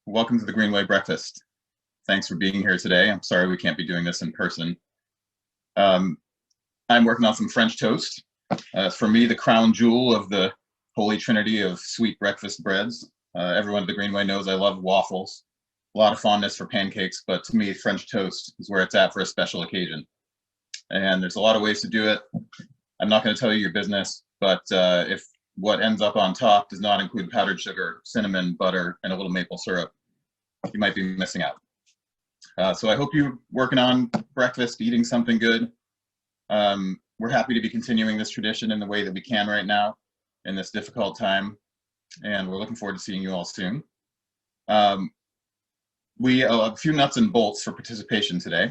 Welcome to the Greenway Breakfast. Thanks for being here today. I'm sorry we can't be doing this in person. I'm working on some French toast. For me, the crown jewel of the holy trinity of sweet breakfast breads. Everyone at the Greenway knows I love waffles. A lot of fondness for pancakes, but to me, French toast is where it's at for a special occasion. And there's a lot of ways to do it. I'm not going to tell you your business, but if what ends up on top does not include powdered sugar, cinnamon, butter, and a little maple syrup, you might be missing out. So I hope you're working on breakfast, eating something good. We're happy to be continuing this tradition in the way that we can right now in this difficult time, and we're looking forward to seeing you all soon. We have a few nuts and bolts for participation today.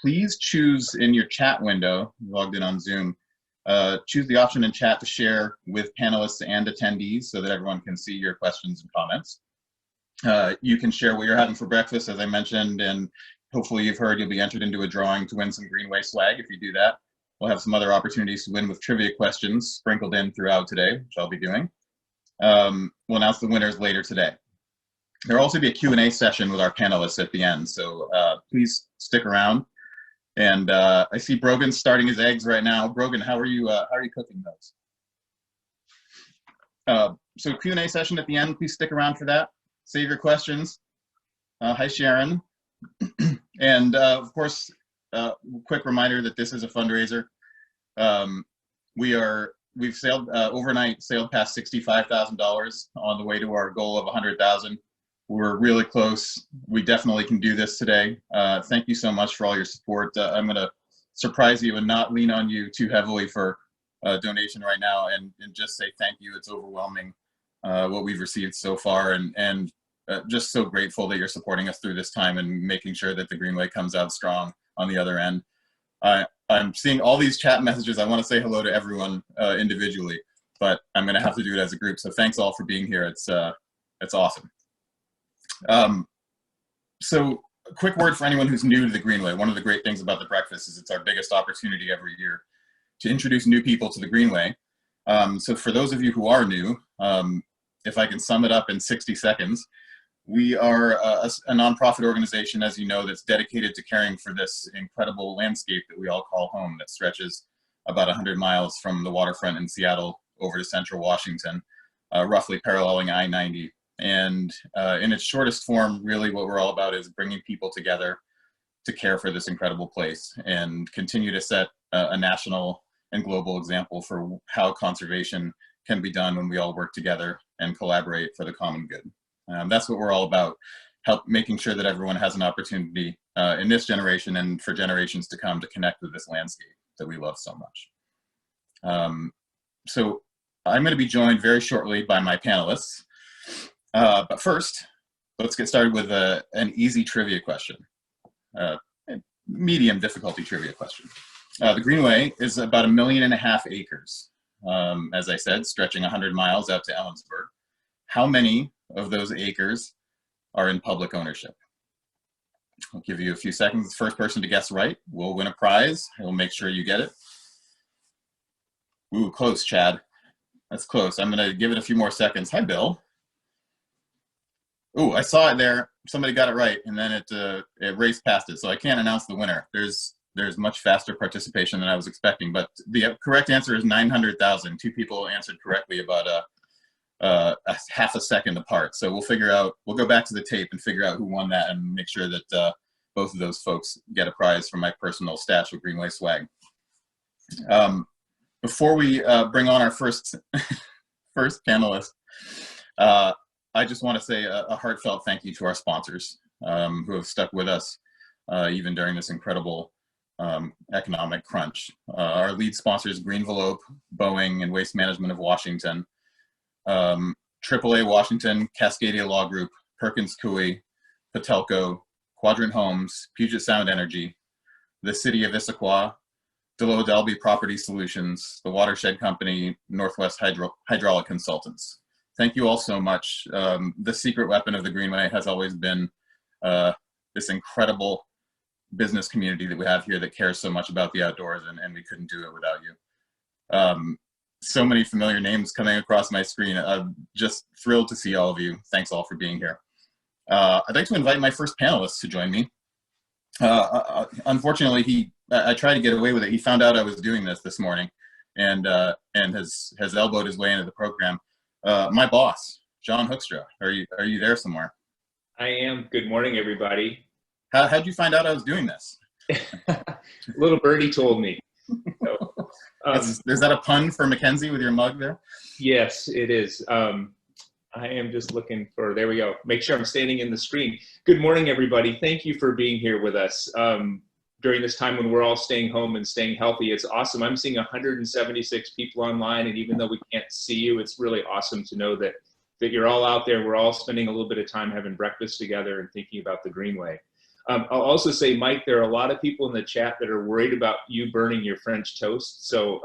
Please choose in your chat window, logged in on Zoom, choose the option in chat to share with panelists and attendees so that everyone can see your questions and comments. You can share what you're having for breakfast, as I mentioned, and hopefully you've heard you'll be entered into a drawing to win some Greenway swag if you do that. We'll have some other opportunities to win with trivia questions sprinkled in throughout today, which I'll be doing. We'll announce the winners later today. There will also be a Q&A session with our panelists at the end, so please stick around. And I see Brogan's starting his eggs right now. Brogan, how are you cooking those? So Q&A session at the end, please stick around for that. Save your questions. Hi, Sharon. And of course, quick reminder that this is a fundraiser. We've sailed overnight, sailed past $65,000 on the way to our goal of 100,000. We're really close. We definitely can do this today. Thank you so much for all your support. I'm going to surprise you and not lean on you too heavily for a donation right now, and just say thank you. It's overwhelming what we've received so far, and just so grateful that you're supporting us through this time and making sure that the Greenway comes out strong on the other end. I'm seeing all these chat messages. I want to say hello to everyone individually, but I'm going to have to do it as a group. So thanks all for being here. It's awesome. So a quick word for anyone who's new to the Greenway. One of the great things about the breakfast is it's our biggest opportunity every year to introduce new people to the Greenway. So for those of you who are new, if I can sum it up in 60 seconds, we are a nonprofit organization, as you know, that's dedicated to caring for this incredible landscape that we all call home, that stretches about 100 miles from the waterfront in Seattle over to central Washington, roughly paralleling I-90. And in its shortest form, really what we're all about is bringing people together to care for this incredible place and continue to set a national and global example for how conservation can be done when we all work together and collaborate for the common good. That's what we're all about, making sure that everyone has an opportunity in this generation and for generations to come to connect with this landscape that we love so much. So I'm going to be joined very shortly by my panelists. But first, let's get started with an easy trivia question, medium difficulty trivia question. The Greenway is about 1.5 million acres, as I said, stretching 100 miles out to Ellensburg. How many of those acres are in public ownership? I'll give you a few seconds. The first person to guess right will win a prize. We'll make sure you get it. Ooh, close, Chad. That's close. I'm going to give it a few more seconds. Hi, Bill. Ooh, I saw it there. Somebody got it right, and then it raced past it. So I can't announce the winner. There's much faster participation than I was expecting, but the correct answer is 900,000. Two people answered correctly about a half a second apart. So we'll go back to the tape and figure out who won that and make sure that both of those folks get a prize from my personal stash of Greenway swag. Before we bring on our first panelist, I just want to say a heartfelt thank you to our sponsors who have stuck with us even during this incredible economic crunch. Our lead sponsors, Greenvelope, Boeing, and Waste Management of Washington, AAA Washington, Cascadia Law Group, Perkins Coie, Patelco, Quadrant Homes, Puget Sound Energy, the City of Issaquah, DeLoe Delby Property Solutions, the Watershed Company, Northwest Hydraulic Consultants. Thank you all so much. The secret weapon of the Greenway has always been this incredible business community that we have here that cares so much about the outdoors, and we couldn't do it without you. so many familiar names coming across my screen. I'm just thrilled to see all of you. Thanks all for being here. I'd like to invite my first panelist to join me. Unfortunately, I tried to get away with it. He found out I was doing this morning, and has elbowed his way into the program. My boss, Jon Hoekstra. Are you there somewhere? I am. Good morning, everybody. How'd you find out I was doing this? Little birdie told me. So, is that a pun for Mackenzie with your mug there? Yes, it is. I am just looking for, there we go. Make sure I'm standing in the screen. Good morning, everybody. Thank you for being here with us during this time when we're all staying home and staying healthy. It's awesome. I'm seeing 176 people online, and even though we can't see you, it's really awesome to know that you're all out there. We're all spending a little bit of time having breakfast together and thinking about the Greenway. I'll also say, Mike, there are a lot of people in the chat that are worried about you burning your French toast. So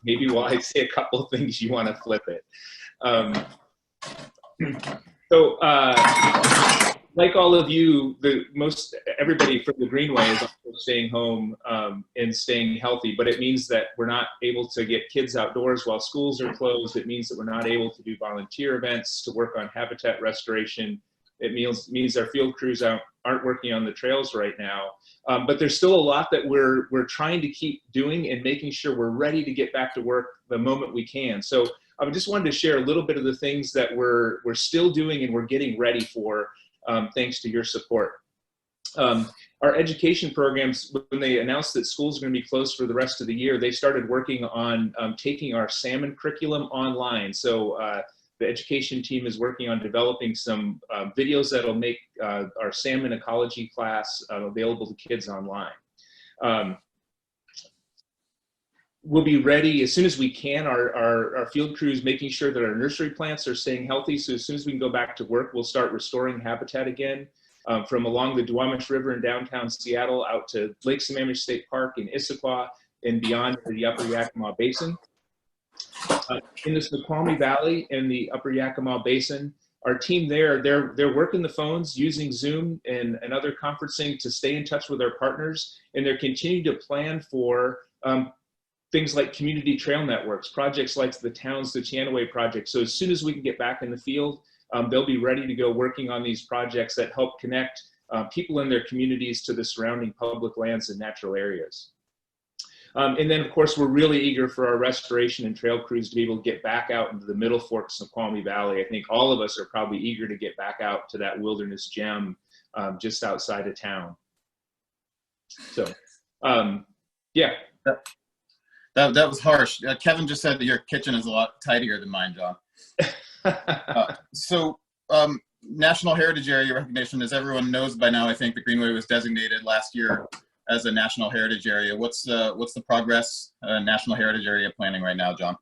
maybe while I say a couple of things, you want to flip it. Like all of you, everybody from the Greenway is also staying home and staying healthy, but it means that we're not able to get kids outdoors while schools are closed. It means that we're not able to do volunteer events to work on habitat restoration. It means our field crews aren't working on the trails right now. But there's still a lot that we're trying to keep doing and making sure we're ready to get back to work the moment we can. So I just wanted to share a little bit of the things that we're still doing and we're getting ready for, thanks to your support. Our education programs, when they announced that schools are going to be closed for the rest of the year, they started working on taking our salmon curriculum online. So the education team is working on developing some videos that'll make our salmon ecology class available to kids online. We'll be ready as soon as we can. Our field crews making sure that our nursery plants are staying healthy. So as soon as we can go back to work, we'll start restoring habitat again, from along the Duwamish River in downtown Seattle out to Lake Sammamish State Park in Issaquah and beyond to the Upper Yakima Basin. In the Snoqualmie Valley and the Upper Yakima Basin, our team there, they're working the phones using Zoom and other conferencing to stay in touch with our partners, and they're continuing to plan for things like community trail networks, projects like the Towns to Chanaway project. So as soon as we can get back in the field, they'll be ready to go working on these projects that help connect people in their communities to the surrounding public lands and natural areas. And then, of course, we're really eager for our restoration and trail crews to be able to get back out into the Middle Fork Snoqualmie Valley. I think all of us are probably eager to get back out to that wilderness gem just outside of town. So, yeah. That was harsh. Kevin just said that your kitchen is a lot tidier than mine, Jon. National Heritage Area recognition, as everyone knows by now, I think the Greenway was designated last year as a National Heritage Area. What's the progress National Heritage Area planning right now, Jon?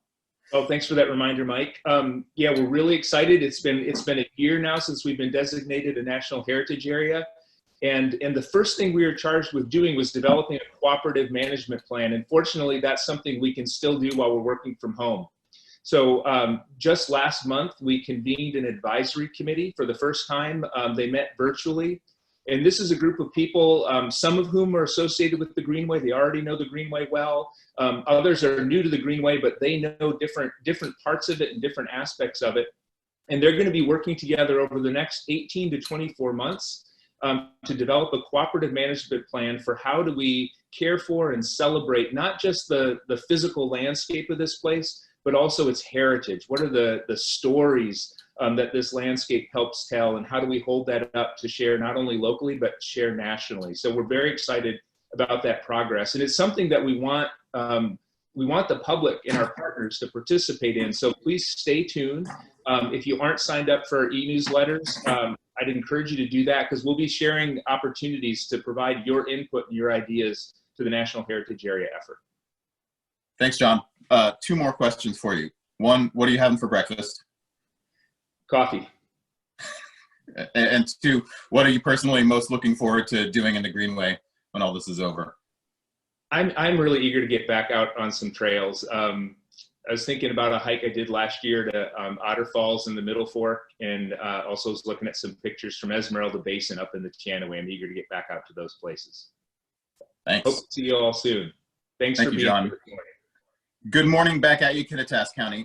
Oh, thanks for that reminder, Mike. Yeah, we're really excited. It's been a year now since we've been designated a National Heritage Area. And the first thing we were charged with doing was developing a cooperative management plan. And fortunately, that's something we can still do while we're working from home. So just last month, we convened an advisory committee for the first time. They met virtually. And this is a group of people, some of whom are associated with the Greenway. They already know the Greenway well. Others are new to the Greenway, but they know different parts of it and different aspects of it. And they're going to be working together over the next 18 to 24 months to develop a cooperative management plan for how do we care for and celebrate not just the physical landscape of this place, but also its heritage. What are the stories that this landscape helps tell, and how do we hold that up to share not only locally, but share nationally? So we're very excited about that progress. And it's something that we want the public and our partners to participate in. So please stay tuned. If you aren't signed up for our e-newsletters, I'd encourage you to do that, because we'll be sharing opportunities to provide your input and your ideas to the National Heritage Area effort. Thanks, Jon. Two more questions for you. One, what are you having for breakfast? Coffee. And two, what are you personally most looking forward to doing in the Greenway when all this is over? I'm really eager to get back out on some trails. I was thinking about a hike I did last year to Otter Falls in the Middle Fork, and also was looking at some pictures from Esmeralda Basin up in the Chanaway. I'm eager to get back out to those places. Thanks. Hope to see you all soon. Thanks for being Jon. here this morning. Good morning back at you, Kittitas County.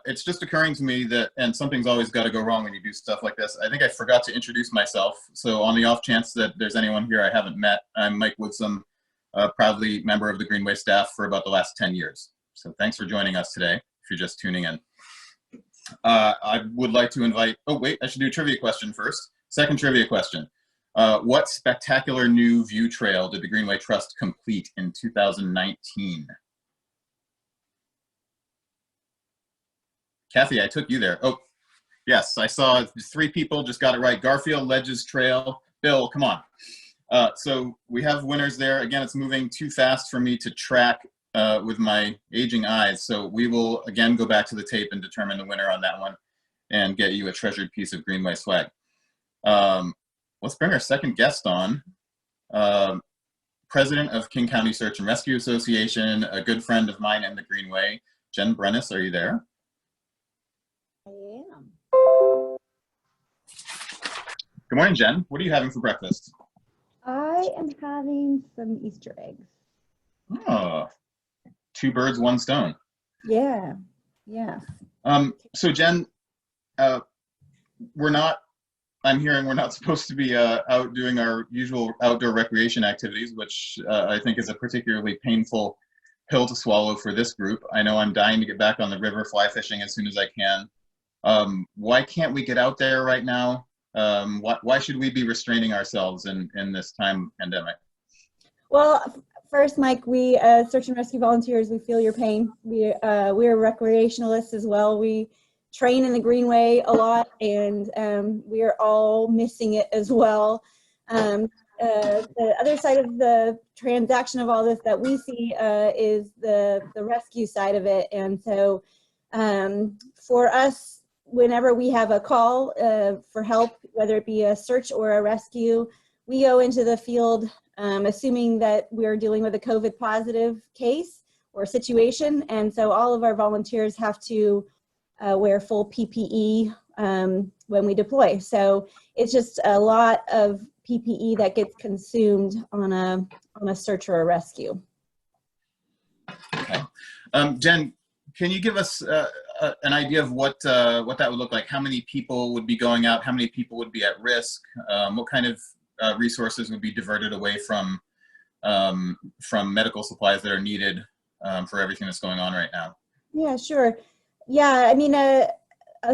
It's just occurring to me that, and something's always got to go wrong when you do stuff like this, I think I forgot to introduce myself. So on the off chance that there's anyone here I haven't met, I'm Mike Woodsum, proudly member of the Greenway staff for about the last 10 years. So thanks for joining us today, if you're just tuning in. I would like to invite, oh wait, I should do a trivia question first. Second trivia question. What spectacular new view trail did the Greenway Trust complete in 2019? Kathy, I took you there. Oh, yes, I saw 3 people just got it right. Garfield Ledges Trail. Bill, come on. So we have winners there. Again, it's moving too fast for me to track with my aging eyes. So we will, again, go back to the tape and determine the winner on that one and get you a treasured piece of Greenway swag. Let's bring our second guest on. President of King County Search and Rescue Association, a good friend of mine in the Greenway. Jen Brenes, are you there? I am. Good morning, Jen. What are you having for breakfast? I am having some Easter eggs. Oh, 2 birds, 1 stone. Yeah, yeah. So Jen, I'm hearing we're not supposed to be out doing our usual outdoor recreation activities, which I think is a particularly painful pill to swallow for this group. I know I'm dying to get back on the river fly fishing as soon as I can. Why can't we get out there right now? Why should we be restraining ourselves in this time pandemic? Well, first, Mike, we search and rescue volunteers, we feel your pain. We're recreationalists as well. We train in the Greenway a lot, and we are all missing it as well. The other side of the transaction of all this that we see is the rescue side of it. And so for us, whenever we have a call for help, whether it be a search or a rescue, we go into the field assuming that we're dealing with a COVID positive case or situation. And so all of our volunteers have to wear full PPE when we deploy. So it's just a lot of PPE that gets consumed on a search or a rescue. Okay. Jen, can you give us an idea of what that would look like? How many people would be going out? How many people would be at risk? What kind of resources would be diverted away from medical supplies that are needed for everything that's going on right now? Yeah, sure. Yeah, I mean, a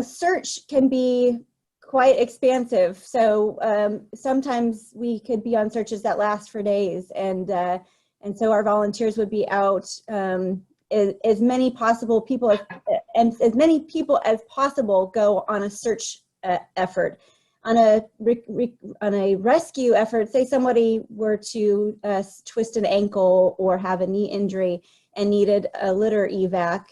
search can be quite expansive. So sometimes we could be on searches that last for days, and so our volunteers would be out as many possible people as many people as possible go on a search effort. On a rescue effort, say somebody were to twist an ankle or have a knee injury and needed a litter evac.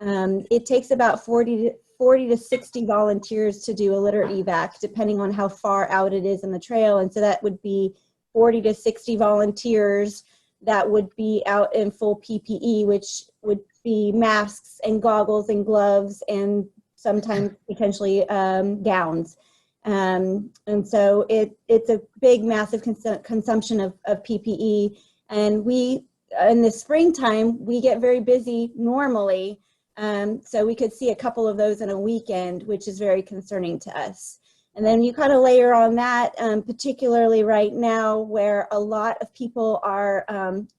It takes about 40 to 60 volunteers to do a litter evac, depending on how far out it is in the trail. And so that would be 40 to 60 volunteers that would be out in full PPE, which would be masks and goggles and gloves and sometimes potentially gowns. And so it's a big, massive consumption of PPE. And we, in the springtime, we get very busy normally. So we could see a couple of those in a weekend, which is very concerning to us. And then you kind of layer on that, particularly right now where a lot of people are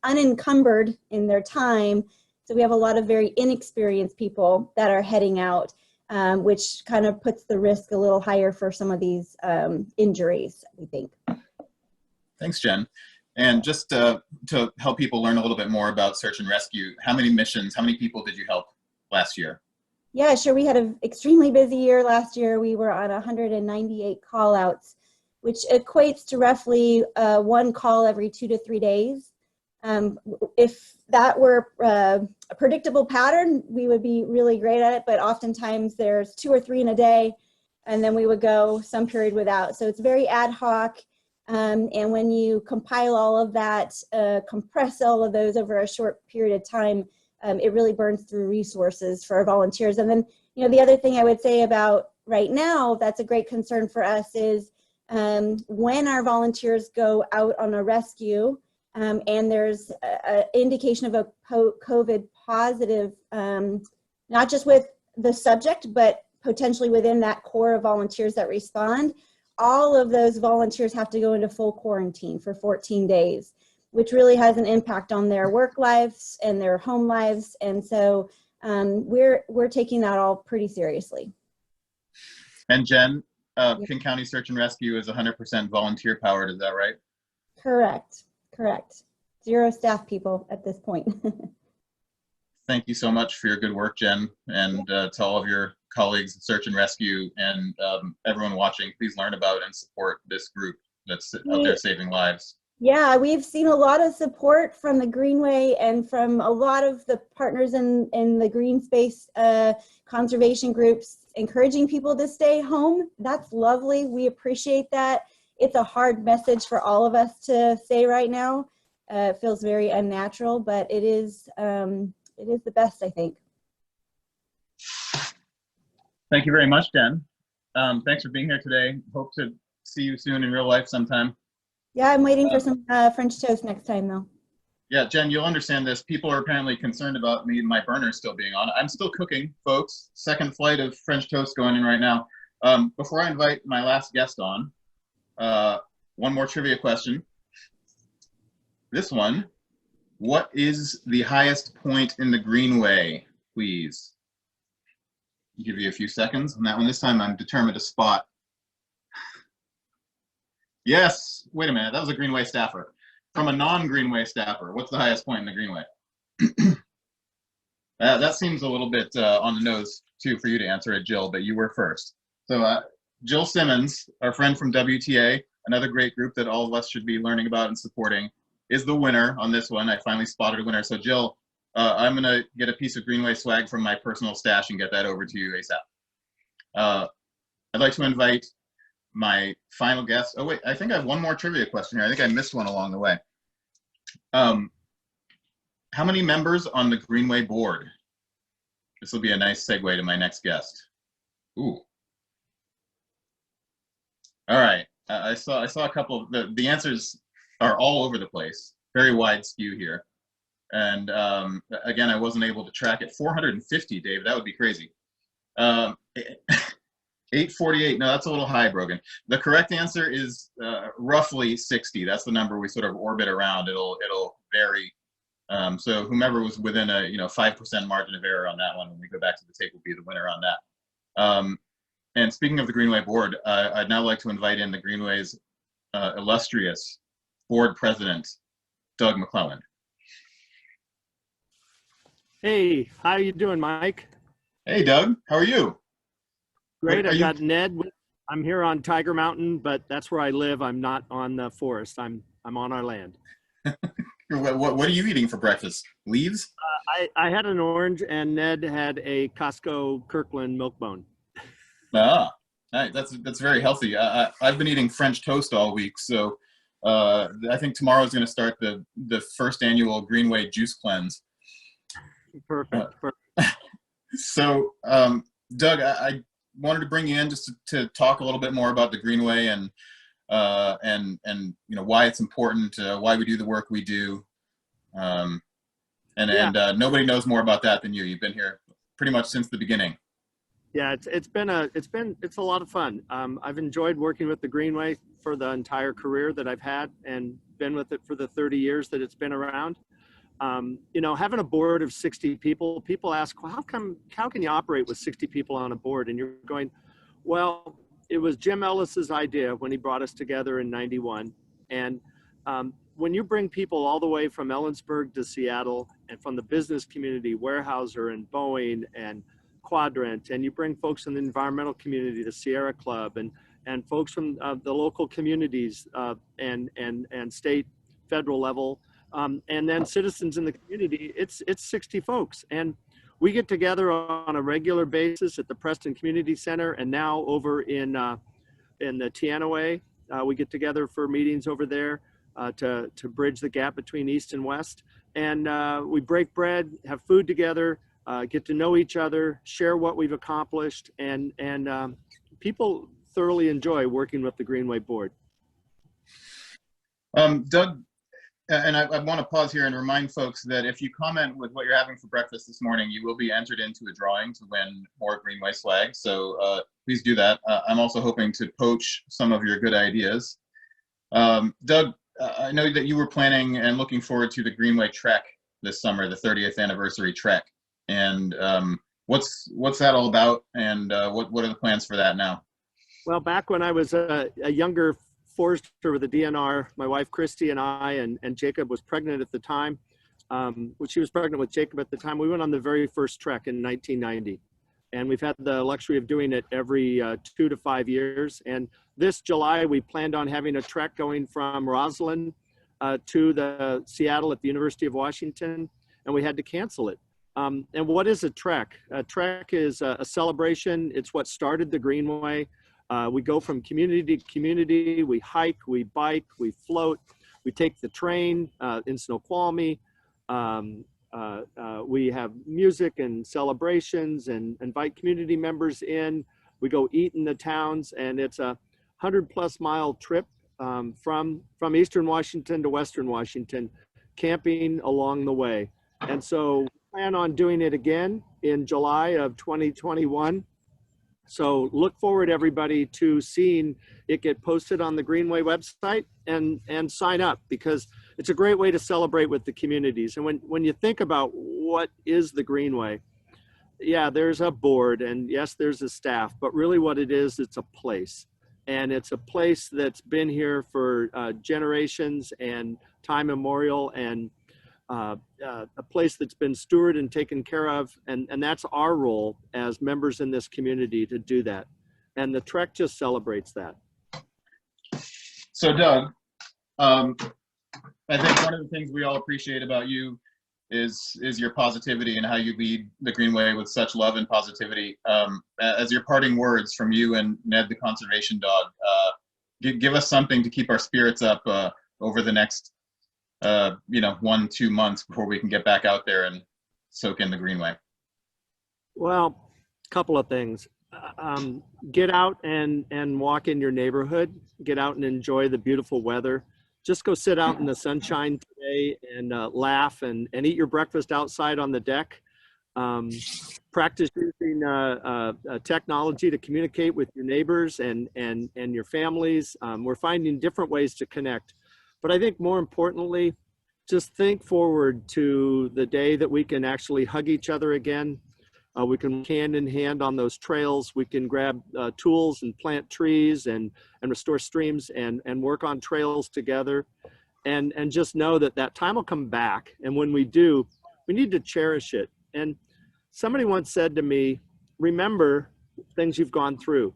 unencumbered in their time. So we have a lot of very inexperienced people that are heading out, which kind of puts the risk a little higher for some of these injuries, we think. Thanks, Jen. And just to help people learn a little bit more about search and rescue, how many missions, how many people did you help last year? Yeah, sure. We had an extremely busy year last year. We were on 198 call outs, which equates to roughly 1 call every 2 to 3 days. If that were a predictable pattern, we would be really great at it, but oftentimes there's 2 or 3 in a day, and then we would go some period without. So it's very ad hoc. And when you compile all of that, compress all of those over a short period of time, it really burns through resources for our volunteers. And then, you know, the other thing I would say about right now, that's a great concern for us is when our volunteers go out on a rescue and there's an indication of a COVID positive, not just with the subject, but potentially within that core of volunteers that respond. All of those volunteers have to go into full quarantine for 14 days, which really has an impact on their work lives and their home lives. And so we're taking that all pretty seriously. And Jen, King County Search and Rescue is 100% volunteer powered, is that right? Correct. 0 staff people at this point. Thank you so much for your good work, Jen, and to all of your colleagues at Search and Rescue and everyone watching. Please learn about and support this group that's out there saving lives. Yeah, we've seen a lot of support from the Greenway and from a lot of the partners in the green space conservation groups, encouraging people to stay home. That's lovely. We appreciate that. It's a hard message for all of us to say right now. It feels very unnatural, but it is the best, I think. Thank you very much, Jen. Thanks for being here today. Hope to see you soon in real life sometime. Yeah, I'm waiting for some French toast next time, though. Yeah, Jen, you'll understand this. People are apparently concerned about me and my burner still being on. I'm still cooking, folks. Second flight of French toast going in right now. Before I invite my last guest on, one more trivia question. This one, what is the highest point in the Greenway, please? I'll give you a few seconds on that one. This time I'm determined to spot. Yes, wait a minute, that was a Greenway staffer. From a non-Greenway staffer, what's the highest point in the Greenway? That seems a little bit on the nose too for you to answer it, Jill, but you were first. So Jill Simmons, our friend from WTA, another great group that all of us should be learning about and supporting, is the winner on this one. I finally spotted a winner. So Jill, I'm gonna get a piece of Greenway swag from my personal stash and get that over to you ASAP. I'd like to invite my final guest. Oh wait, I think I have one more trivia question here. I think I missed one along the way. How many members on the Greenway board? This will be a nice segue to my next guest. Ooh. All right, I saw a couple of, the answers are all over the place. Very wide skew here. And again, I wasn't able to track it. 450, Dave, that would be crazy. 848, no, that's a little high, Brogan. The correct answer is roughly 60. That's the number we sort of orbit around. It'll vary. So whomever was within a 5% margin of error on that one, when we go back to the tape, will be the winner on that. And speaking of the Greenway board, I'd now like to invite in the Greenway's illustrious board president, Doug McClelland. Hey, how you doing, Mike? Hey, Doug, how are you? Great. I got Ned. I'm here on Tiger Mountain, but that's where I live. I'm not on the forest. I'm on our land. What are you eating for breakfast? Leaves? I had an orange, and Ned had a Costco Kirkland milk bone. Ah, that's very healthy. I've been eating French toast all week, so I think tomorrow's going to start the first annual Greenway juice cleanse. Perfect. So, Doug, I wanted to bring you in just to talk a little bit more about the Greenway and why it's important, why we do the work we do, and nobody knows more about that than you. You've been here pretty much since the beginning. Yeah, it's a lot of fun. I've enjoyed working with the Greenway for the entire career that I've had, and been with it for the 30 years that it's been around. Having a board of 60 people, people ask, well, how can you operate with 60 people on a board? And you're going, well, it was Jim Ellis's idea when he brought us together in '91. And when you bring people all the way from Ellensburg to Seattle, and from the business community, Weyerhaeuser and Boeing and Quadrant, and you bring folks in the environmental community, the Sierra Club, and folks from the local communities and state, federal level, and then citizens in the community, it's 60 folks. And we get together on a regular basis at the Preston Community Center, and now over in the Teanaway, we get together for meetings over there to bridge the gap between East and West. And we break bread, have food together, get to know each other, share what we've accomplished, and people thoroughly enjoy working with the Greenway board. Doug, And I want to pause here and remind folks that if you comment with what you're having for breakfast this morning, you will be entered into a drawing to win more Greenway swag. So please do that. I'm also hoping to poach some of your good ideas. Doug, I know that you were planning and looking forward to the Greenway Trek this summer, the 30th anniversary trek. And what's that all about? And what are the plans for that now? Well, back when I was a younger forester with the DNR, my wife Christy and I, and Jacob was pregnant at the time. She was pregnant with Jacob at the time. We went on the very first trek in 1990, and we've had the luxury of doing it every 2 to 5 years. And this July, we planned on having a trek going from Roslyn to the Seattle at the University of Washington, and we had to cancel it. And what is a trek? A trek is a celebration. It's what started the Greenway. We go from community to community. We hike, we bike, we float, we take the train in Snoqualmie. We have music and celebrations and invite community members in. We go eat in the towns, and it's a 100+ mile trip from Eastern Washington to Western Washington, camping along the way. And so we plan on doing it again in July of 2021. So look forward, everybody, to seeing it get posted on the Greenway website and sign up, because it's a great way to celebrate with the communities. And when you think about what is the Greenway, yeah, there's a board and yes, there's a staff, but really what it is, it's a place. And it's a place that's been here for generations and time immemorial, and a place that's been stewarded and taken care of, and that's our role as members in this community to do that. And the Trek just celebrates that. So Doug, I think one of the things we all appreciate about you is your positivity and how you lead the Greenway with such love and positivity. As your parting words from you and Ned the conservation dog, give us something to keep our spirits up over the next 1-2 months before we can get back out there and soak in the Greenway. Well, a couple of things. Get out and walk in your neighborhood. Get out and enjoy the beautiful weather. Just go sit out in the sunshine today and laugh and eat your breakfast outside on the deck. Practice using technology to communicate with your neighbors and your families. We're finding different ways to connect. But I think more importantly, just think forward to the day that we can actually hug each other again. We can hand in hand on those trails. We can grab tools and plant trees and restore streams and work on trails together. And just know that time will come back. And when we do, we need to cherish it. And somebody once said to me, remember things you've gone through.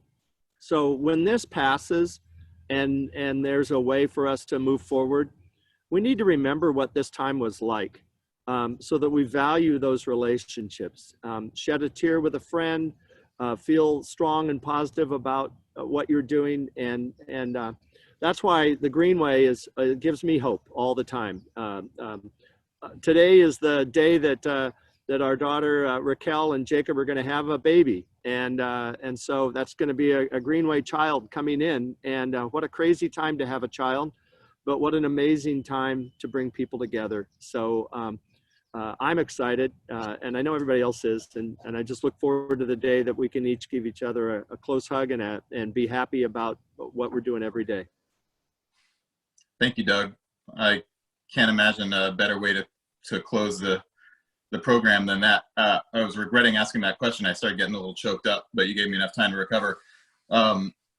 So when this passes, and there's a way for us to move forward, we need to remember what this time was like, so that we value those relationships. Shed a tear with a friend, feel strong and positive about what you're doing, and that's why the Greenway gives me hope all the time. Today is the day that our daughter Raquel and Jacob are going to have a baby, and so that's going to be a Greenway child coming in, and what a crazy time to have a child, but what an amazing time to bring people together. So I'm excited, and I know everybody else is, and I just look forward to the day that we can each give each other a close hug and be happy about what we're doing every day. Thank you, Doug. I can't imagine a better way to close the program than that. I was regretting asking that question. I started getting a little choked up, but you gave me enough time to recover.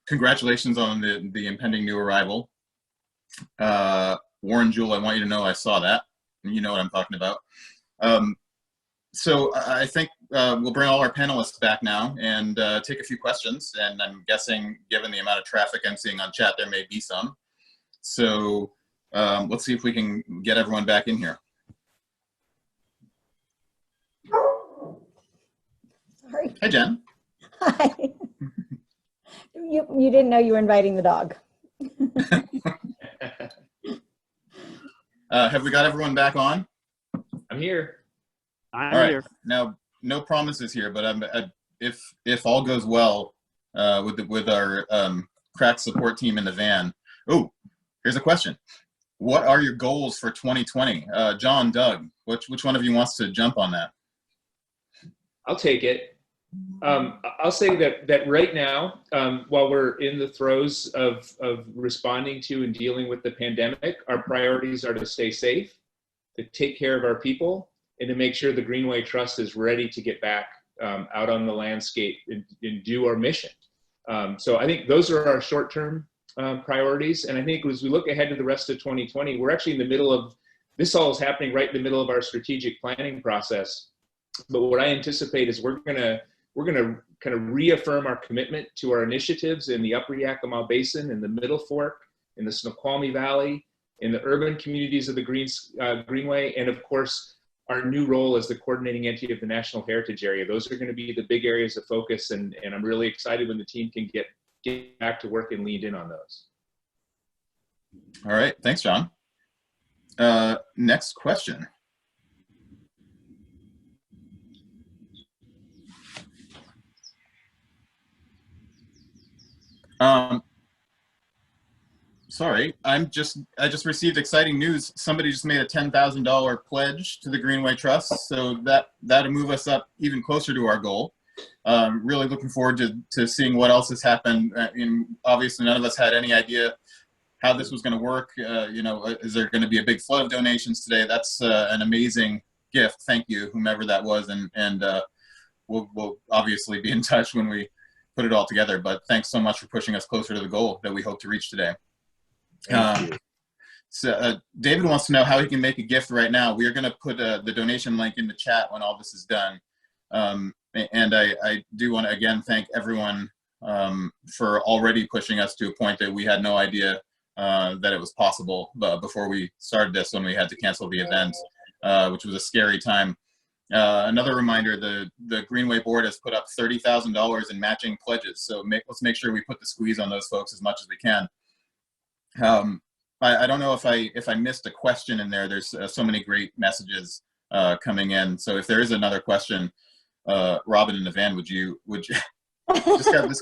Congratulations on the impending new arrival. Warren Jewell, I want you to know I saw that. You know what I'm talking about. So I think we'll bring all our panelists back now and take a few questions. And I'm guessing, given the amount of traffic I'm seeing on chat, there may be some. So let's see if we can get everyone back in here. Sorry. Hi, Jen. Hi. You didn't know you were inviting the dog. Have we got everyone back on? I'm here. I'm here. Now, no promises here, but if all goes well with our crack support team in the van. Oh, here's a question. what are your goals for 2020? John, Doug, which one of you wants to jump on that? I'll take it. I'll say that right now, while we're in the throes of responding to and dealing with the pandemic, our priorities are to stay safe, to take care of our people, and to make sure the Greenway Trust is ready to get back out on the landscape and do our mission. So I think those are our short-term priorities. And I think as we look ahead to the rest of 2020, we're actually in the middle of, this all is happening right in the middle of our strategic planning process. But what I anticipate is we're gonna kind of reaffirm our commitment to our initiatives in the Upper Yakima Basin, in the Middle Fork, in the Snoqualmie Valley, in the urban communities of the Greenway, and of course, our new role as the coordinating entity of the National Heritage Area. Those are going to be the big areas of focus, and I'm really excited when the team can get back to work and leaned in on those. All right, thanks, John. Next question. Sorry, I just received exciting news. Somebody just made a $10,000 pledge to the Greenway Trust, so that'll move us up even closer to our goal. Really looking forward to seeing what else has happened. Obviously, none of us had any idea how this was going to work. Is there going to be a big flood of donations today? That's an amazing gift. Thank you, whomever that was, and we'll obviously be in touch when we put it all together. But thanks so much for pushing us closer to the goal that we hope to reach today. So David wants to know how he can make a gift right now. We are going to put the donation link in the chat when all this is done. And I do want to again thank everyone for already pushing us to a point that we had no idea that it was possible before we started this, when we had to cancel the event, which was a scary time. Another reminder, the Greenway board has put up $30,000 in matching pledges. So let's make sure we put the squeeze on those folks as much as we can. I don't know if I missed a question in there. There's so many great messages coming in. So if there is another question, Robin and Evan, would you just have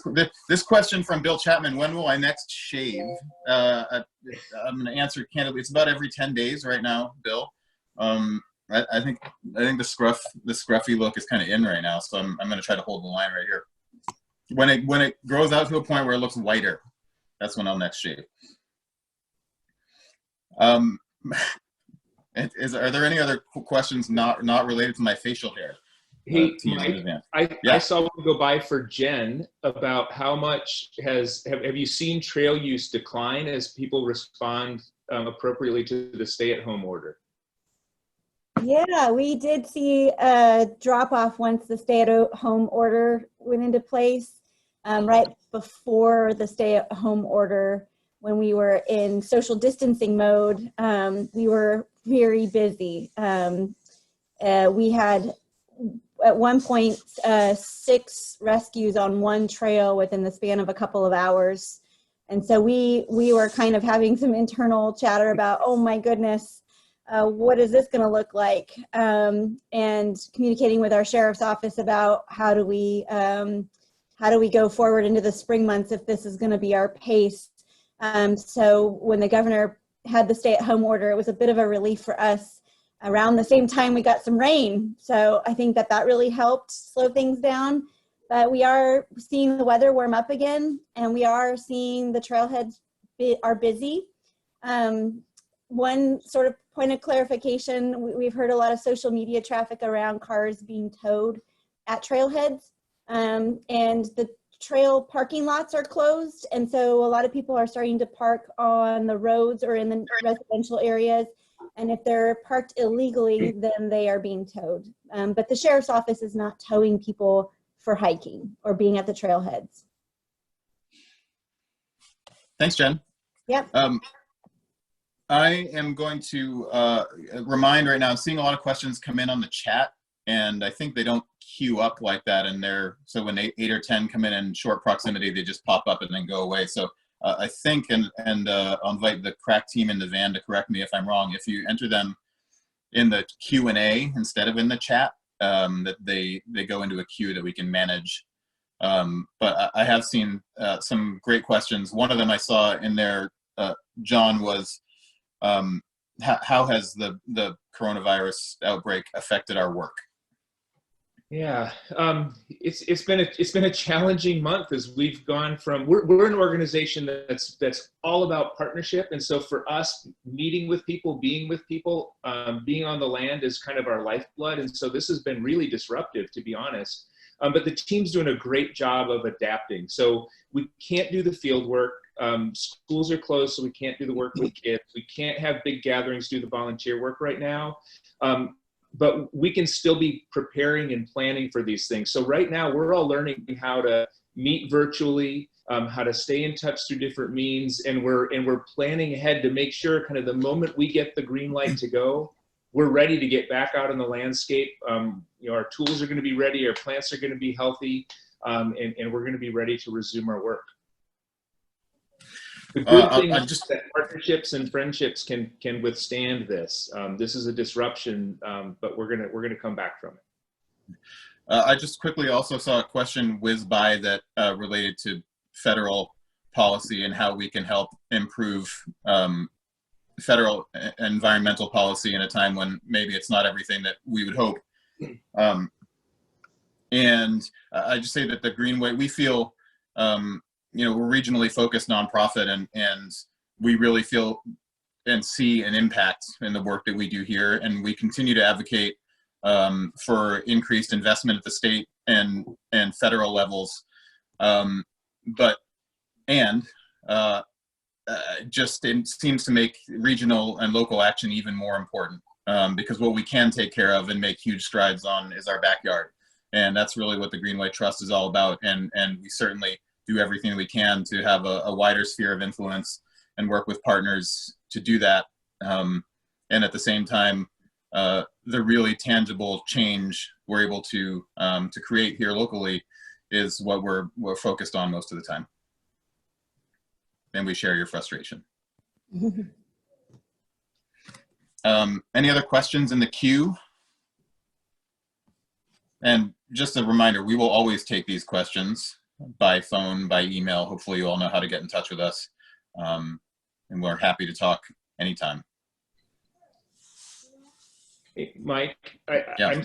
this question from Bill Chapman? When will I next shave? I'm going to answer candidly. It's about every 10 days right now, Bill. I think the scruffy look is kind of in right now, so I'm going to try to hold the line right here. When it grows out to a point where it looks whiter, that's when I'll next shave. Are there any other questions not related to my facial hair? Hey, Mike, I saw one go by for Jen about how much have you seen trail use decline as people respond appropriately to the stay-at-home order? Yeah, we did see a drop off once the stay-at-home order went into place. Right before the stay-at-home order, when we were in social distancing mode, we were very busy. We had at one point 6 rescues on one trail within the span of a couple of hours. And so we were kind of having some internal chatter about, oh my goodness, what is this going to look like? And communicating with our sheriff's office about how do we go forward into the spring months if this is going to be our pace. So when the governor had the stay-at-home order, it was a bit of a relief for us. Around the same time, we got some rain. So I think that really helped slow things down. But we are seeing the weather warm up again, and we are seeing the trailheads are busy. One sort of point of clarification, we've heard a lot of social media traffic around cars being towed at trailheads. And the trail parking lots are closed, and so a lot of people are starting to park on the roads or in the residential areas, and if they're parked illegally, then they are being towed. But the sheriff's office is not towing people for hiking or being at the trailheads. Thanks, Jen. Yep. I am going to remind right now, I'm seeing a lot of questions come in on the chat, and I think they don't queue up like that in there. So when 8 or 10 come in short proximity, they just pop up and then go away. So I think, and I'll invite the crack team in the van to correct me if I'm wrong, if you enter them in the Q&A instead of in the chat, that they go into a queue that we can manage. But I have seen some great questions. One of them I saw in there, John, was how has the coronavirus outbreak affected our work? Yeah, it's been a challenging month as we've gone from we're an organization that's all about partnership, and so for us, meeting with people, being with people, being on the land is kind of our lifeblood, and so this has been really disruptive, to be honest. But the team's doing a great job of adapting. So we can't do the field work. Schools are closed, so we can't do the work with kids. We can't have big gatherings, do the volunteer work right now. But we can still be preparing and planning for these things. So right now we're all learning how to meet virtually, how to stay in touch through different means, and we're planning ahead to make sure kind of the moment we get the green light to go, we're ready to get back out on the landscape. Our tools are going to be ready, our plants are going to be healthy, and we're going to be ready to resume our work. The good thing is that partnerships and friendships can withstand this. This is a disruption, but we're gonna come back from it. I just quickly also saw a question whiz by that related to federal policy and how we can help improve federal environmental policy in a time when maybe it's not everything that we would hope. And I just say that the Greenway, we feel, we're regionally focused nonprofit, and we really feel and see an impact in the work that we do here. And we continue to advocate for increased investment at the state and federal levels. It seems to make regional and local action even more important, because what we can take care of and make huge strides on is our backyard. And that's really what the Greenway Trust is all about. And we certainly do everything we can to have a wider sphere of influence and work with partners to do that. And at the same time, the really tangible change we're able to create here locally is what we're focused on most of the time. And we share your frustration. Any other questions in the queue? And just a reminder, we will always take these questions by phone, by email. Hopefully you all know how to get in touch with us. And we're happy to talk anytime. Hey, Mike, Yeah.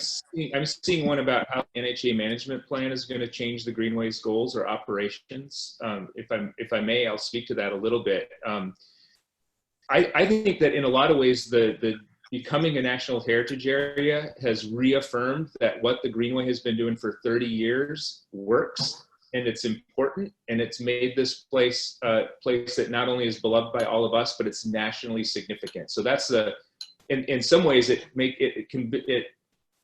I'm seeing one about how the NHA management plan is going to change the Greenway's goals or operations. If I may, I'll speak to that a little bit. I think that in a lot of ways, the becoming a National Heritage Area has reaffirmed that what the Greenway has been doing for 30 years works, and it's important, and it's made this place a place that not only is beloved by all of us, but it's nationally significant. So that's in some ways it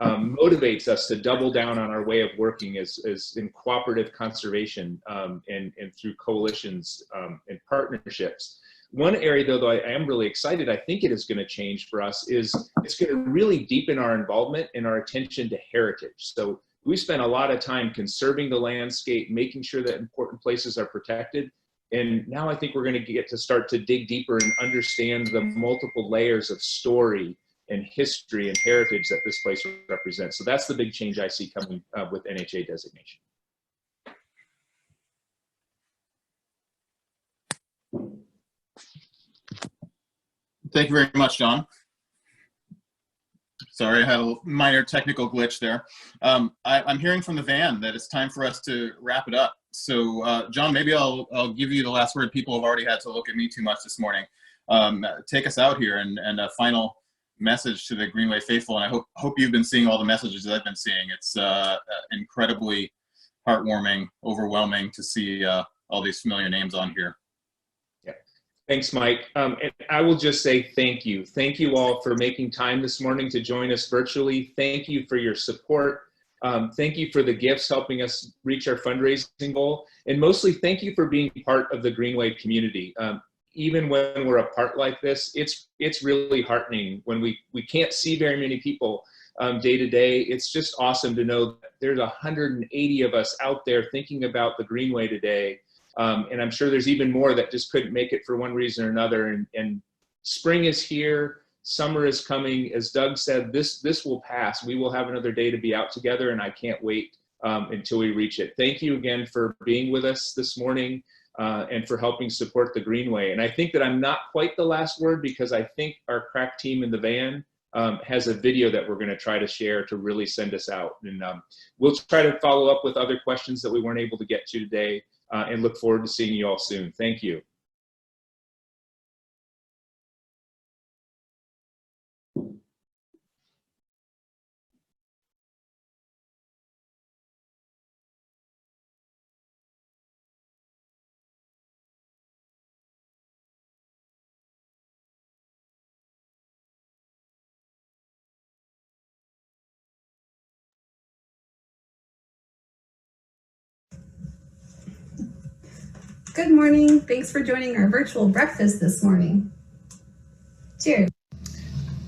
motivates us to double down on our way of working as in cooperative conservation and through coalitions and partnerships. One area though I am really excited, I think it is going to change for us, is it's going to really deepen our involvement and our attention to heritage. So we spent a lot of time conserving the landscape, making sure that important places are protected. And now I think we're going to get to start to dig deeper and understand the multiple layers of story and history and heritage that this place represents. So that's the big change I see coming with NHA designation. Thank you very much, Jon. Sorry, I had a minor technical glitch there. I'm hearing from the van that it's time for us to wrap it up. So, Jon, maybe I'll give you the last word. People have already had to look at me too much this morning. Take us out here and a final message to the Greenway faithful. And I hope you've been seeing all the messages that I've been seeing. It's incredibly heartwarming, overwhelming to see all these familiar names on here. Thanks, Mike. And I will just say thank you. Thank you all for making time this morning to join us virtually. Thank you for your support. Thank you for the gifts helping us reach our fundraising goal. And mostly, thank you for being part of the Greenway community. Even when we're apart like this, it's really heartening when we can't see very many people day to day. It's just awesome to know that there's 180 of us out there thinking about the Greenway today. And I'm sure there's even more that just couldn't make it for one reason or another. And spring is here, summer is coming. As Doug said, this will pass. We will have another day to be out together, and I can't wait until we reach it. Thank you again for being with us this morning. and for helping support the Greenway. And I think that I'm not quite the last word, because I think our crack team in the van has a video that we're going to try to share to really send us out. And we'll try to follow up with other questions that we weren't able to get to today, and look forward to seeing you all soon. Thank you. Good morning. Thanks for joining our virtual breakfast this morning. Cheers.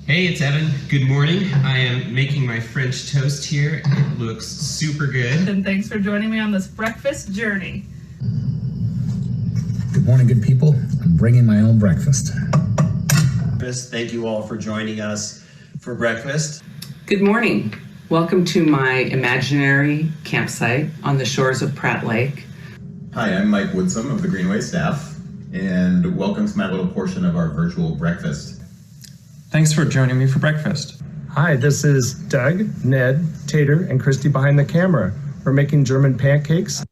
Hey, it's Evan. Good morning. I am making my French toast here. It looks super good. And thanks for joining me on this breakfast journey. Good morning, good people. I'm bringing my own breakfast. Thank you all for joining us for breakfast. Good morning. Welcome to my imaginary campsite on the shores of Pratt Lake. Hi, I'm Mike Woodsum of the Greenway staff, and welcome to my little portion of our virtual breakfast. Thanks for joining me for breakfast. Hi, this is Doug, Ned, Tater, and Christy behind the camera. We're making German pancakes.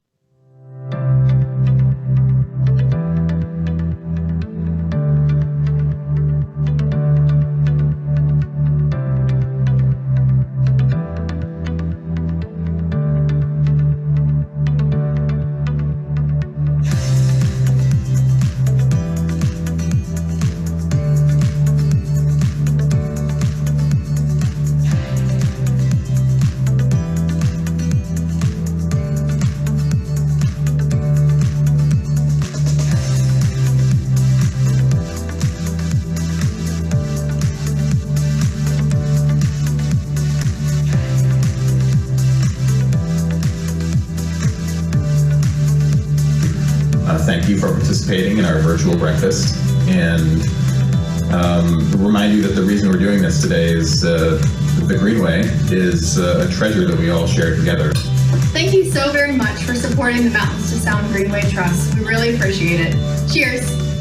Thank you for participating in our virtual breakfast, and remind you that the reason we're doing this today is the Greenway is a treasure that we all share together. Thank you so very much for supporting the Mountains to Sound Greenway Trust. We really appreciate it. Cheers.